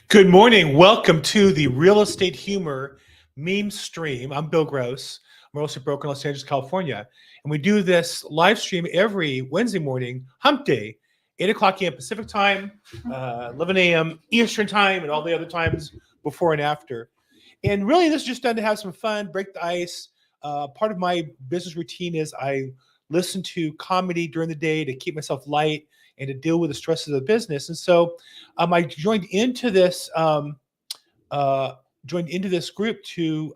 Good morning. Welcome to the Real Estate Humor Meme Stream. I'm Bill Gross. I'm a real estate broker in Los Angeles, California. And we do this live stream every Wednesday morning, hump day, 8 o'clock a.m. Pacific time, 11 a.m. Eastern time, and all the other times before and after. And really, this is just done to have some fun, break the ice. Part of my business routine is I listen to comedy during the day to keep myself light and to deal with the stresses of the business. And so I joined into this group to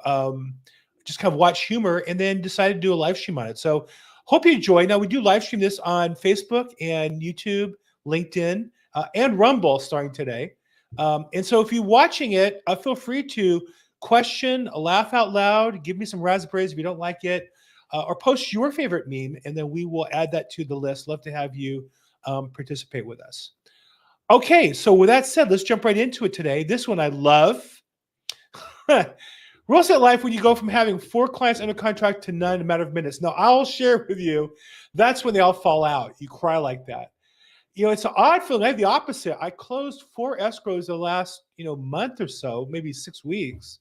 just kind of watch humor, and then decided to do a live stream on it. So hope you enjoy. Now we do live stream this on Facebook and YouTube, LinkedIn, and Rumble starting today. And so if you're watching it, feel free to question, laugh out loud, give me some raspberries if you don't like it, or post your favorite meme, and then we will add that to the list. Love to have you participate with us. Okay, so with that said, let's jump right into it today. This one I love. Real estate life when you go from having 4 clients under contract to none in a matter of minutes. Now, I'll share with you, that's when they all fall out. You cry like that. It's an odd feeling. I have the opposite. I closed 4 escrows the last, month or so, maybe 6 weeks.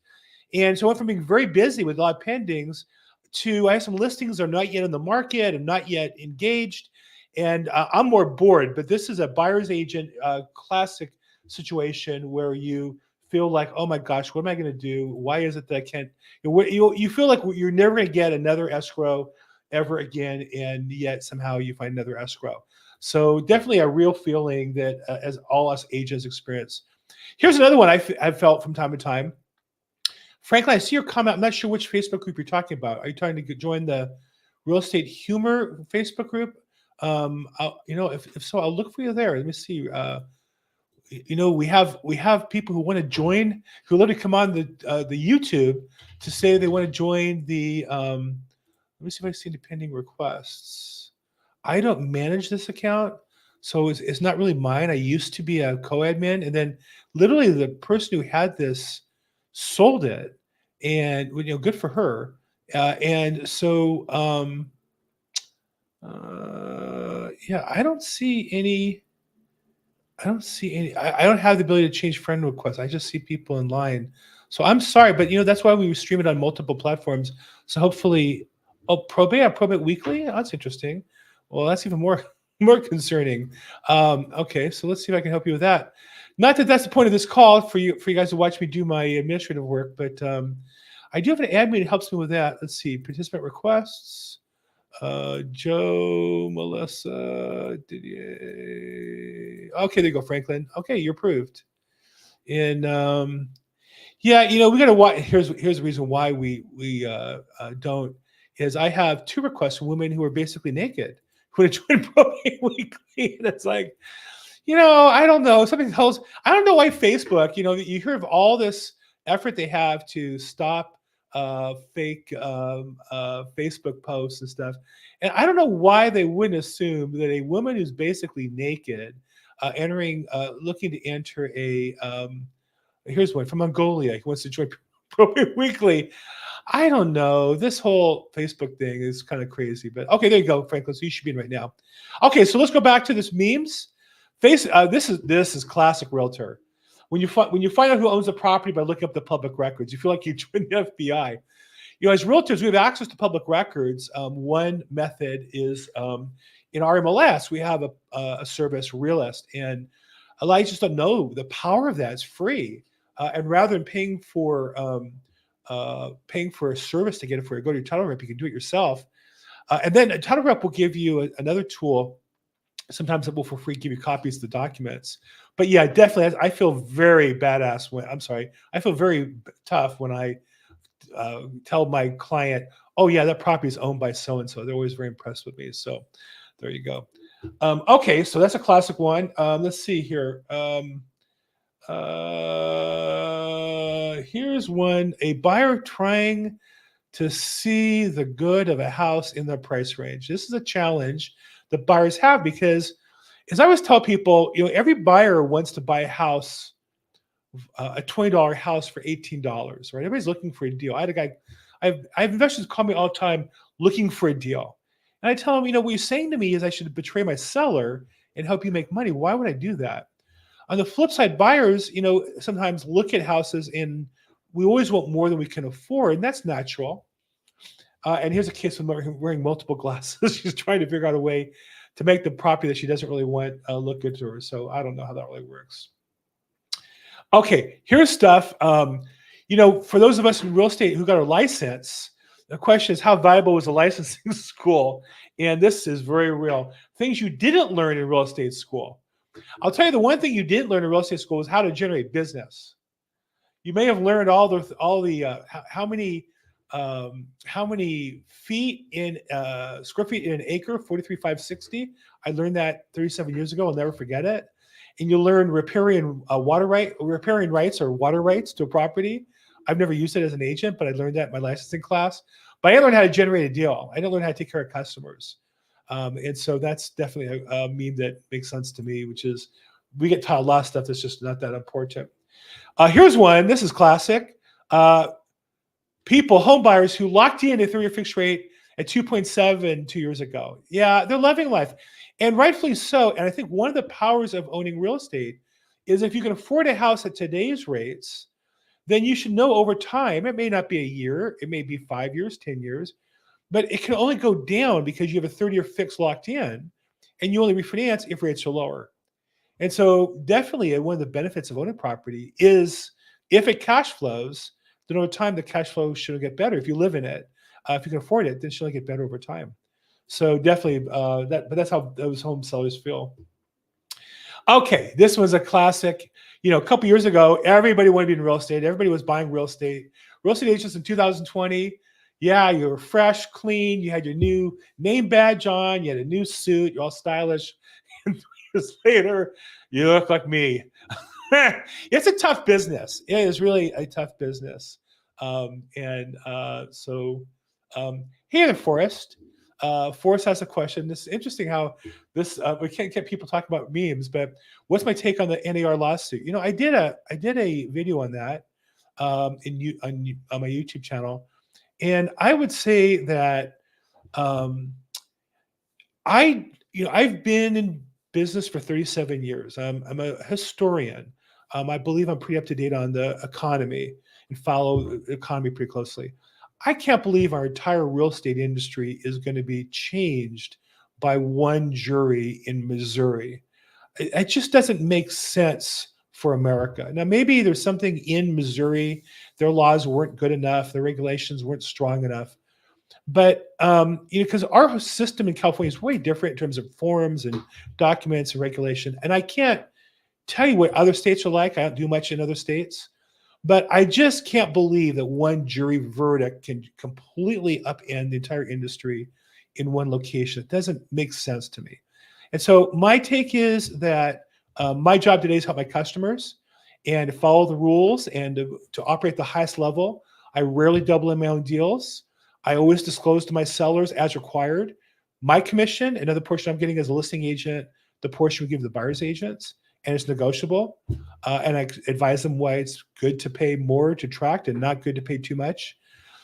And so I went from being very busy with a lot of pendings to I have some listings that are not yet in the market and not yet engaged. And I'm more bored, but this is a buyer's agent classic situation where you feel like, oh my gosh, what am I going to do? Why is it that I can't? You feel like you're never going to get another escrow ever again, and yet somehow you find another escrow. So definitely a real feeling that as all us agents experience. Here's another one I've felt from time to time. Franklin, I see your comment. I'm not sure which Facebook group you're talking about. Are you trying to join the Real Estate Humor Facebook group? If so, I'll look for you there. Let me see. We have people who want to join, who literally come on the YouTube to say they want to join the. Let me see if I see any pending requests. I don't manage this account, so it's not really mine. I used to be a co-admin, and then literally the person who had this sold it, and good for her. And so. I don't see any. I don't have the ability to change friend requests. I just see people in line. So I'm sorry, but that's why we stream it on multiple platforms. So hopefully, probate weekly. Oh, that's interesting. Well, that's even more concerning. Okay, so let's see if I can help you with that. Not that that's the point of this call for you guys to watch me do my administrative work, but I do have an admin that helps me with that. Let's see, participant requests. Joe, Melissa, Didier. Okay, there you go, Franklin. Okay, you're approved. And we got to watch. Here's the reason why we don't is I have 2 requests from women who are basically naked who want to join Probate Weekly, and it's like, I don't know. Something tells. I don't know why Facebook. You hear of all this effort they have to stop fake Facebook posts and stuff. And I don't know why they wouldn't assume that a woman who's basically naked, looking to enter here's one from Mongolia. He wants to join Probate Weekly. I don't know. This whole Facebook thing is kind of crazy, but okay, there you go, Franklin. So you should be in right now. Okay, so let's go back to this memes. This is classic realtor. When you find out who owns the property by looking up the public records, you feel like you joined the FBI. As realtors, we have access to public records. One method is in our MLS, we have a service, Realist, and a lot of just don't know the power of that. It's free, and rather than paying for a service to get it for you, go to your title rep. You can do it yourself, and then a title rep will give you another tool. Sometimes it will for free give you copies of the documents. But yeah, definitely, I feel very badass I feel very tough when I tell my client, oh yeah, that property is owned by so-and-so. They're always very impressed with me. So there you go. Okay, so that's a classic one. Let's see here. Here's one, a buyer trying to see the good of a house in the price range. This is a challenge that buyers have because, as I always tell people, every buyer wants to buy a house, a $20 house for $18, right? Everybody's looking for a deal. I had a guy, I have investors call me all the time looking for a deal. And I tell them, what you're saying to me is I should betray my seller and help you make money. Why would I do that? On the flip side, buyers, sometimes look at houses and we always want more than we can afford, and that's natural. And here's a case of wearing multiple glasses. She's trying to figure out a way to make the property that she doesn't really want look good to her. So I don't know how that really works. Okay, here's stuff. For those of us in real estate who got our license, the question is, how valuable was a licensing school? And this is very real. Things you didn't learn in real estate school. I'll tell you, the one thing you didn't learn in real estate school is how to generate business. You may have learned how many feet in square feet in an acre, 43,560. I learned that 37 years ago. I'll never forget it. And you learn riparian rights or water rights to a property. I've never used it as an agent, but I learned that in my licensing class. But I learned how to generate a deal. I didn't learn how to take care of customers. And so that's definitely a meme that makes sense to me, which is we get taught a lot of stuff that's just not that important. Here's one. This is classic. Home buyers who locked in a 3-year fixed rate at 2.7 2 years ago. Yeah, they're loving life. And rightfully so. And I think one of the powers of owning real estate is if you can afford a house at today's rates, then you should know over time, it may not be a year, it may be 5 years, 10 years, but it can only go down because you have a 30-year fix locked in and you only refinance if rates are lower. And so definitely one of the benefits of owning property is if it cash flows, then over time the cash flow should get better if you live in it. If you can afford it, then it should get better over time. So definitely but that's how those home sellers feel. Okay, this was a classic. A couple years ago, everybody wanted to be in real estate. Everybody was buying real estate. Real estate agents in 2020, yeah, you were fresh, clean. You had your new name badge on. You had a new suit. You're all stylish. And 3 years later, you look like me. It's a tough business. It is really a tough business. Here, Forrest. Forrest has a question. This is interesting how this we can't get people talking about memes, but what's my take on the NAR lawsuit? I did a video on that on my YouTube channel, and I would say that I've been in business for 37 years. I'm a historian. I believe I'm pretty up to date on the economy and follow the economy pretty closely. I can't believe our entire real estate industry is going to be changed by one jury in Missouri. It just doesn't make sense for America. Now, maybe there's something in Missouri. Their laws weren't good enough. Their regulations weren't strong enough. But, because our system in California is way different in terms of forms and documents and regulation. And I can't tell you what other states are like. I don't do much in other states. But I just can't believe that one jury verdict can completely upend the entire industry in one location. It doesn't make sense to me. And so my take is that my job today is to help my customers and to follow the rules and to operate at the highest level. I rarely double in my own deals. I always disclose to my sellers as required. My commission, another portion I'm getting as a listing agent, the portion we give the buyer's agents, and it's negotiable. And I advise them why it's good to pay more to attract and not good to pay too much.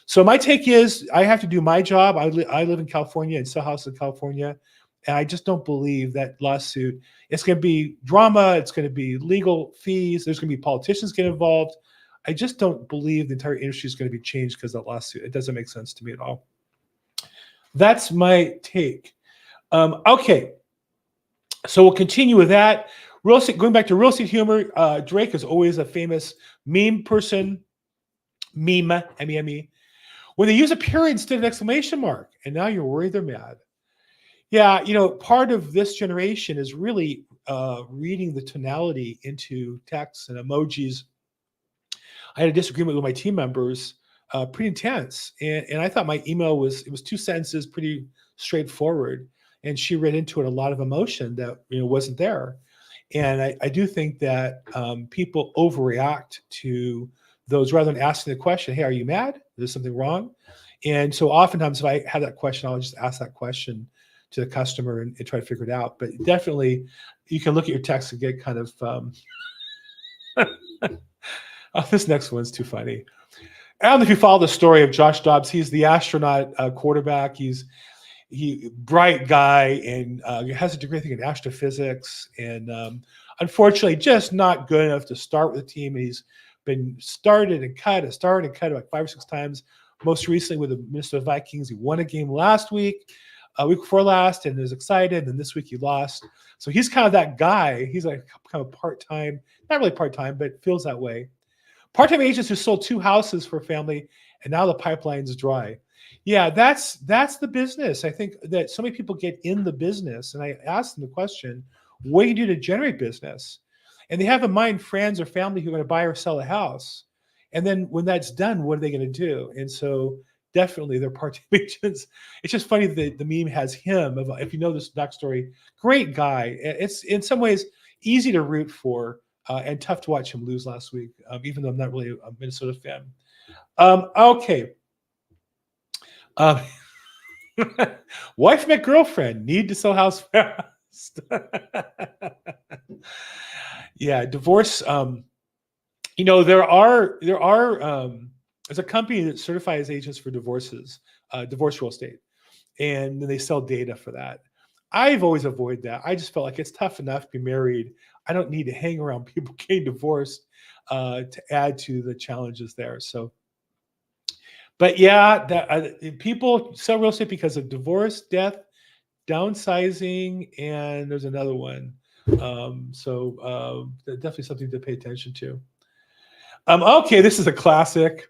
So my take is I have to do my job. I live in California and sell houses in California. And I just don't believe that lawsuit. It's going to be drama. It's going to be legal fees. There's going to be politicians get involved. I just don't believe the entire industry is going to be changed because of that lawsuit. It doesn't make sense to me at all. That's my take. Okay. So we'll continue with that. Real estate, going back to real estate humor, Drake is always a famous meme person. Meme, M-E-M-E. When they use a period instead of an exclamation mark, and now you're worried they're mad. Yeah, part of this generation is really reading the tonality into text and emojis. I had a disagreement with my team members, pretty intense, and I thought my email was 2 sentences, pretty straightforward, and she read into it a lot of emotion that wasn't there. And I do think that people overreact to those rather than asking the question, hey, are you mad? Is there something wrong? And so oftentimes if I have that question, I'll just ask that question to the customer and try to figure it out. But definitely you can look at your text and get kind of, oh, this next one's too funny. I don't know if you follow the story of Josh Dobbs. He's the astronaut quarterback. He's bright guy and has a degree, I think, in astrophysics. And unfortunately just not good enough to start with the team. And he's been started and cut like 5 or 6 times. Most recently with the Minnesota Vikings, he won a game last week, week before last, and is excited. And this week he lost. So he's kind of that guy. He's like kind of part-time, not really part-time, but feels that way. Part-time agents who sold 2 houses for a family, and now the pipeline's dry. Yeah, that's the business. I think that so many people get in the business, and I ask them the question, what do you do to generate business? And they have in mind friends or family who are going to buy or sell a house. And then when that's done, what are they going to do? And so definitely they're part-time agents. It's just funny that the meme has him. If you know this backstory, great guy. It's in some ways easy to root for and tough to watch him lose last week, even though I'm not really a Minnesota fan. Okay. Wife met girlfriend, need to sell house fast. Yeah, divorce. There are there's a company that certifies agents for divorces, divorce real estate, and then they sell data for that. I've always avoided that. I just felt like it's tough enough to be married. I don't need to hang around people getting divorced to add to the challenges there. So, but yeah, that people sell real estate because of divorce, death, downsizing, and there's another one. Definitely something to pay attention to. Okay, this is a classic.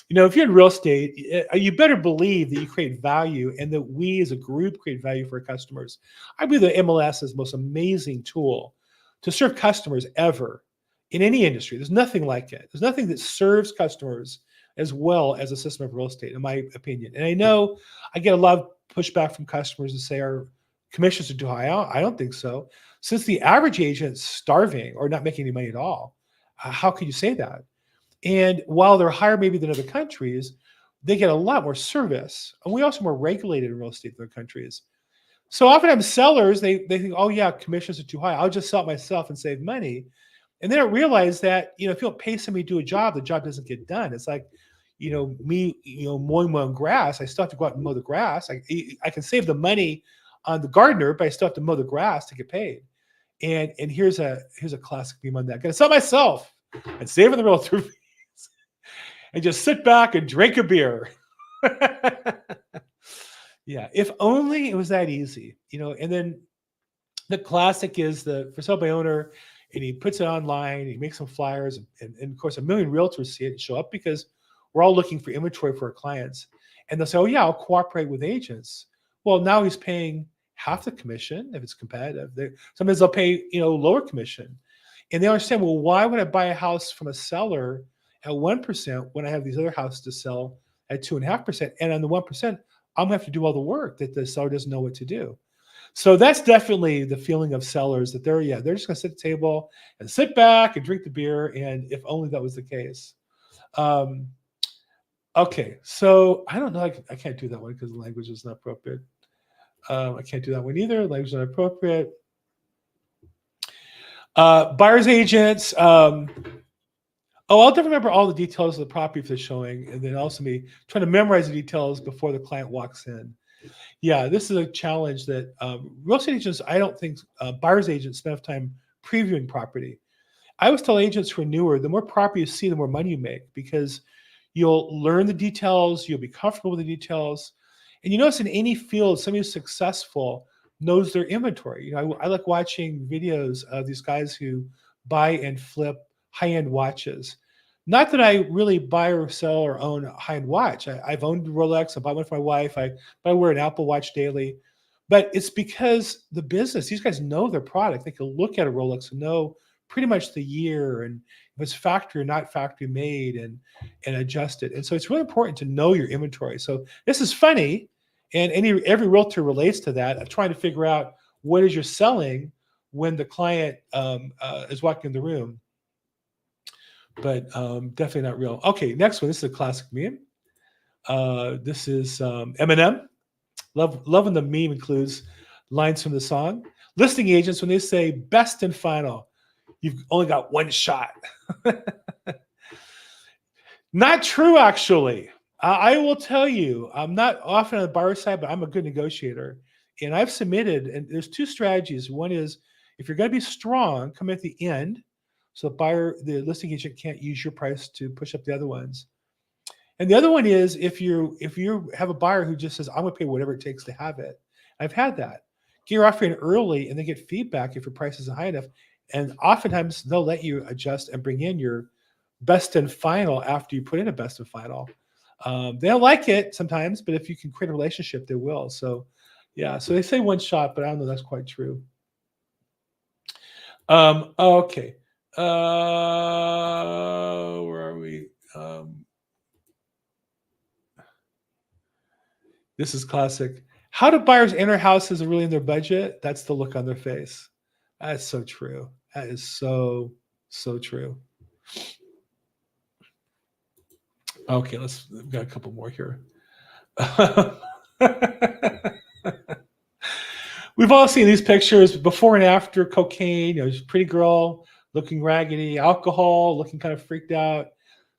If you're in real estate, you better believe that you create value and that we as a group create value for our customers. I believe that MLS is the most amazing tool to serve customers ever in any industry. There's nothing like it. There's nothing that serves customers as well as a system of real estate, in my opinion. And I know I get a lot of pushback from customers that say our commissions are too high. I don't think so. Since the average agent's starving or not making any money at all, how can you say that? And while they're higher maybe than other countries, they get a lot more service. And we also are more regulated in real estate than other countries. So oftentimes sellers, they think, oh yeah, commissions are too high. I'll just sell it myself and save money. And they don't realize that, if you don't pay somebody to do a job, the job doesn't get done. It's like, me, mowing my own grass. I still have to go out and mow the grass. I can save the money on the gardener, but I still have to mow the grass to get paid. And here's a classic meme on that. I'm gonna sell myself and save on the realtor fees and just sit back and drink a beer. Yeah, if only it was that easy, And then the classic is the for sale by owner, and he puts it online. He makes some flyers, and of course, a million realtors see it and show up because we're all looking for inventory for our clients. And they'll say, "Oh yeah, I'll cooperate with agents." Well, now he's paying half the commission if it's competitive. Sometimes they'll pay lower commission, and they understand. Well, why would I buy a house from a seller at 1% when I have these other houses to sell at 2.5%? And on the 1%, I'm gonna have to do all the work that the seller doesn't know what to do. So that's definitely the feeling of sellers that they're just gonna sit at the table and sit back and drink the beer. And if only that was the case. Okay, so I don't know. I can't do that one because the language is not appropriate. I can't do that one either. Language is not appropriate. Buyer's agents. I'll definitely remember all the details of the property for the showing, and then also me trying to memorize the details before the client walks in. Yeah, this is a challenge that real estate agents, I don't think buyer's agents spend enough time previewing property. I always tell agents who are newer, the more property you see, the more money you make, because you'll learn the details, you'll be comfortable with the details. And you notice in any field, somebody who's successful knows their inventory. I like watching videos of these guys who buy and flip high-end watches. Not that I really buy or sell or own a high-end watch. I've owned Rolex. I bought one for my wife. I wear an Apple Watch daily. But it's because the business, these guys know their product. They can look at a Rolex and know pretty much the year and if it's factory or not factory made and adjust it. And so it's really important to know your inventory. So this is funny, and every realtor relates to that, of trying to figure out what is you're selling when the client is walking in the room. But definitely not real. Okay, next one. This is a classic meme. This is Eminem. Loving the meme includes lines from the song. Listing agents, when they say best and final, you've only got one shot. Not true, actually. I will tell you, I'm not often on the buyer side, but I'm a good negotiator. And I've submitted, and there's 2 strategies. One is If you're going to be strong, come at the end, so the listing agent can't use your price to push up the other ones. And the other one is if you have a buyer who just says, I'm going to pay whatever it takes to have it. I've had that. Get your offer in early and then get feedback if your price isn't high enough. And oftentimes they'll let you adjust and bring in your best and final after you put in a best and final. They don't like it sometimes, but if you can create a relationship, they will. So yeah, so they say one shot, but I don't know that's quite true. Okay. Where are we? This is classic. How do buyers enter houses and really in their budget? That's the look on their face. That's so true. That is so true. Okay, we've got a couple more here. We've all seen these pictures before and after cocaine, pretty girl looking raggedy, alcohol, looking kind of freaked out,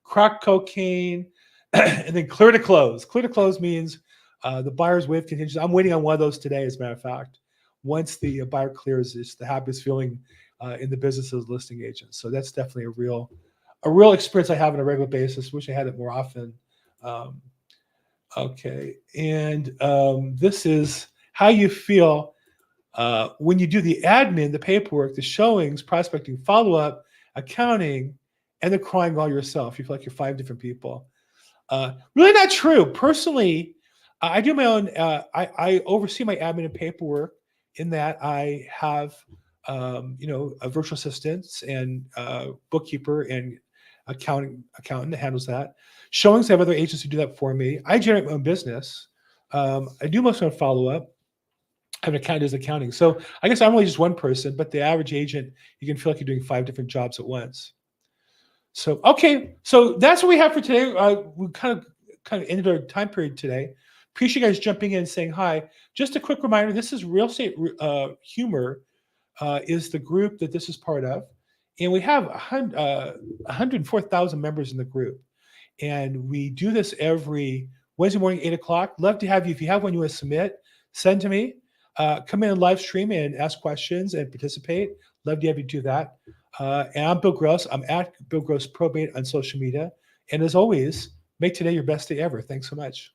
crack cocaine, and then clear to close. Clear to close means the buyer's waive contingency. I'm waiting on one of those today, as a matter of fact. Once the buyer clears, it's the happiest feeling in the business as a listing agent. So that's definitely a real experience I have on a regular basis. Wish I had it more often. Okay, and this is how you feel when you do the admin, the paperwork, the showings, prospecting, follow-up, accounting, and the crying all yourself. You feel like you're 5 different people. Really not true. Personally, I do my own, I oversee my admin and paperwork in that I have, a virtual assistant and bookkeeper and accountant that handles that. Showings, I have other agents who do that for me. I generate my own business. I do most of my follow-up. I have an accountant who does accounting. So I guess I'm only just one person, but the average agent, you can feel like you're doing 5 different jobs at once. So, okay. So that's what we have for today. We kind of ended our time period today. Appreciate you guys jumping in and saying hi. Just a quick reminder, this is Real Estate Humor is the group that this is part of. And we have 104,000 members in the group. And we do this every Wednesday morning, 8 o'clock. Love to have you. If you have one you want to submit, send to me. Come in and live stream and ask questions and participate. Love to have you do that. And I'm Bill Gross. I'm at Bill Gross Probate on social media. And as always, make today your best day ever. Thanks so much.